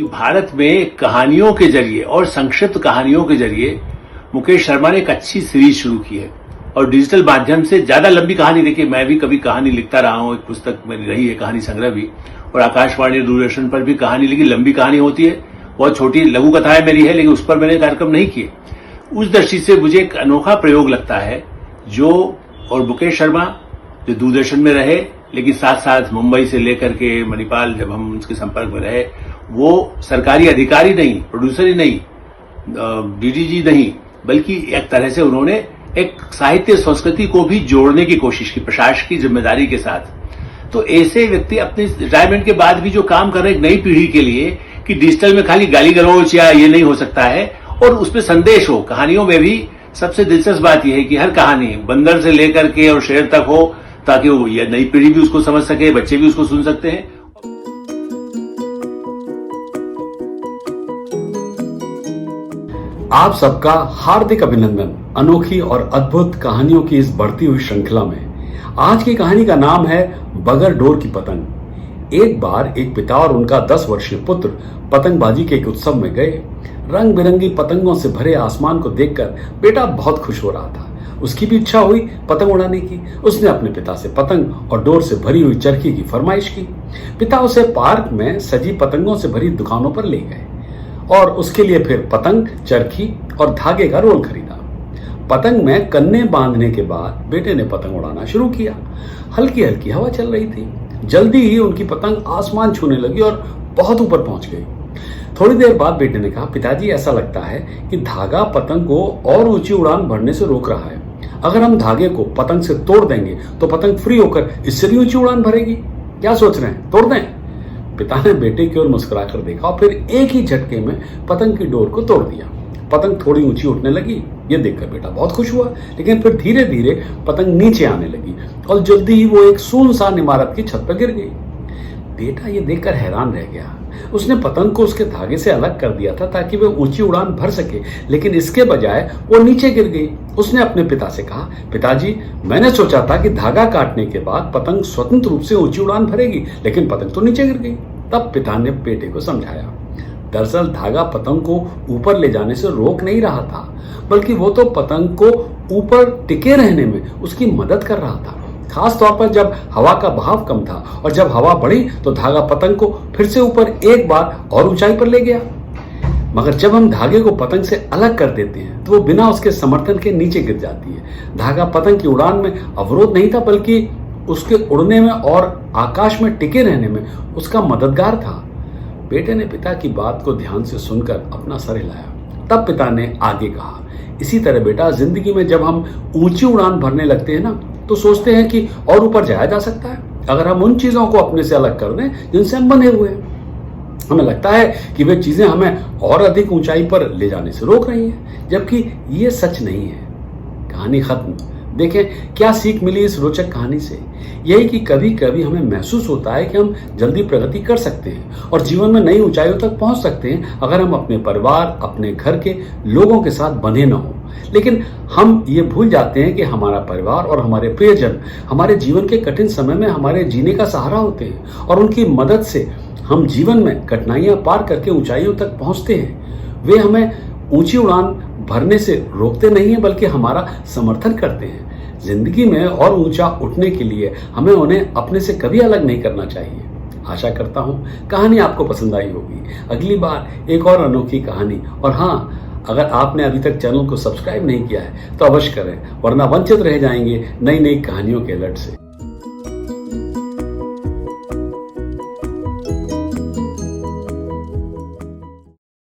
भारत में कहानियों के जरिए और संक्षिप्त कहानियों के जरिए मुकेश शर्मा ने एक अच्छी सीरीज शुरू की है और डिजिटल माध्यम से ज्यादा लंबी कहानी, देखिए मैं भी कभी कहानी लिखता रहा हूं, एक पुस्तक मेरी रही है कहानी संग्रह भी, और आकाशवाणी दूरदर्शन पर भी कहानी, लेकिन लंबी कहानी होती है, बहुत छोटी लघु कथाएं मेरी है, लेकिन उस पर मैंने कार्यक्रम नहीं किए। उस दृष्टि से मुझे एक अनोखा प्रयोग लगता है जो, और मुकेश शर्मा जो दूरदर्शन में रहे लेकिन साथ साथ मुंबई से लेकर के मणिपाल जब हम उसके संपर्क में रहे, वो सरकारी अधिकारी नहीं, प्रोड्यूसर ही नहीं, डीडीजी नहीं, बल्कि एक तरह से उन्होंने एक साहित्य संस्कृति को भी जोड़ने की कोशिश की प्रशासन की जिम्मेदारी के साथ। तो ऐसे व्यक्ति अपने रिटायरमेंट के बाद भी जो काम कर रहे हैं एक नई पीढ़ी के लिए कि डिजिटल में खाली गाली गलौज या ये नहीं हो सकता है और उसमें संदेश हो। कहानियों में भी सबसे दिलचस्प बात यह है कि हर कहानी बंदर से लेकर के और शेर तक हो, ताकि वो ये नई पीढ़ी भी उसको समझ सके, बच्चे भी उसको सुन सकते हैं। आप सबका हार्दिक अभिनंदन अनोखी और अद्भुत कहानियों की इस बढ़ती हुई श्रृंखला में। आज की कहानी का नाम है बगैर डोर की पतंग। एक बार एक पिता और उनका 10 वर्षीय पुत्र पतंगबाजी के एक उत्सव में गए। रंग बिरंगी पतंगों से भरे आसमान को देखकर बेटा बहुत खुश हो रहा था। उसकी भी इच्छा हुई पतंग उड़ाने की। उसने अपने पिता से पतंग और डोर से भरी हुई चरखी की फरमाइश की। पिता उसे पार्क में सजी पतंगों से भरी दुकानों पर ले गए और उसके लिए फिर पतंग, चरखी और धागे का रोल खरीदा। पतंग में कन्ने बांधने के बाद बेटे ने पतंग उड़ाना शुरू किया। हल्की हल्की हवा चल रही थी। जल्दी ही उनकी पतंग आसमान छूने लगी और बहुत ऊपर पहुंच गई। थोड़ी देर बाद बेटे ने कहा, पिताजी ऐसा लगता है कि धागा पतंग को और ऊंची उड़ान भरने से रोक रहा है। अगर हम धागे को पतंग से तोड़ देंगे तो पतंग फ्री होकर इससे भी ऊंची उड़ान भरेगी। क्या सोच रहे हैं, तोड़ दें? पिता ने बेटे की ओर मुस्कुराकर देखा और फिर एक ही झटके में पतंग की डोर को तोड़ दिया। पतंग थोड़ी ऊंची उठने लगी। ये देखकर बेटा बहुत खुश हुआ, लेकिन फिर धीरे धीरे पतंग नीचे आने लगी और जल्दी ही वो एक सुनसान इमारत की छत पर गिर गई। बेटा ये देखकर हैरान रह गया। उसने पतंग को उसके धागे से अलग कर दिया था ताकि वह ऊंची उड़ान भर सके, लेकिन इसके बजाय वो नीचे गिर गई। उसने अपने पिता से कहा, पिताजी मैंने सोचा था कि धागा काटने के बाद पतंग स्वतंत्र रूप से ऊंची उड़ान भरेगी, लेकिन पतंग तो नीचे गिर गई। तब पिता ने बेटे को समझाया, दरअसल धागा पतंग को ऊपर ले जाने से रोक नहीं रहा था, बल्कि वो तो पतंग को ऊपर टिके रहने में उसकी मदद कर रहा था। खास तौर पर जब हवा का बहाव कम था और जब हवा बढ़ी तो धागा पतंग को फिर से ऊपर एक बार और ऊंचाई पर ले गया। मगर जब हम धागे को पतंग से अलग कर देते हैं तो वो बिना उसके समर्थन के नीचे गिर जाती है। धागा पतंग की उड़ान में अवरोध नहीं था, बल्कि उसके उड़ने में और आकाश में टिके रहने में उसका मददगार था। बेटे ने पिता की बात को ध्यान से सुनकर अपना सर हिलाया। तब पिता ने आगे कहा, इसी तरह बेटा जिंदगी में जब हम ऊंची उड़ान भरने लगते हैं ना, तो सोचते हैं कि और ऊपर जाया जा सकता है अगर हम उन चीजों को अपने से अलग कर दें जिनसे हम बंधे हुए हैं। हमें लगता है कि वे चीजें हमें और अधिक ऊंचाई पर ले जाने से रोक रही हैं, जबकि ये सच नहीं है। कहानी खत्म। देखें क्या सीख मिली इस रोचक कहानी से। यही कि कभी कभी हमें महसूस होता है कि हम जल्दी प्रगति कर सकते हैं और जीवन में नई ऊंचाइयों तक पहुंच सकते हैं अगर हम अपने परिवार, अपने घर के लोगों के साथ बंधे न हों। लेकिन हम ये भूल जाते हैं कि हमारा परिवार और हमारे प्रियजन हमारे जीवन के कठिन समय में हमारे जीने का सहारा होते हैं और उनकी मदद से हम जीवन में कठिनाइयां पार करके ऊंचाइयों तक पहुंचते हैं। वे हमें ऊंची उड़ान भरने से रोकते नहीं हैं, बल्कि हमारा समर्थन करते हैं। जिंदगी में और ऊंचा उठने के लिए हमें उन्हें अपने से कभी अलग नहीं करना चाहिए। आशा करता हूं कहानी आपको पसंद आई होगी। अगली बार एक और अनोखी कहानी। और हाँ, अगर आपने अभी तक चैनल को सब्सक्राइब नहीं किया है तो अवश्य करें, वरना वंचित रह जाएंगे नई नई कहानियों के अलर्ट से।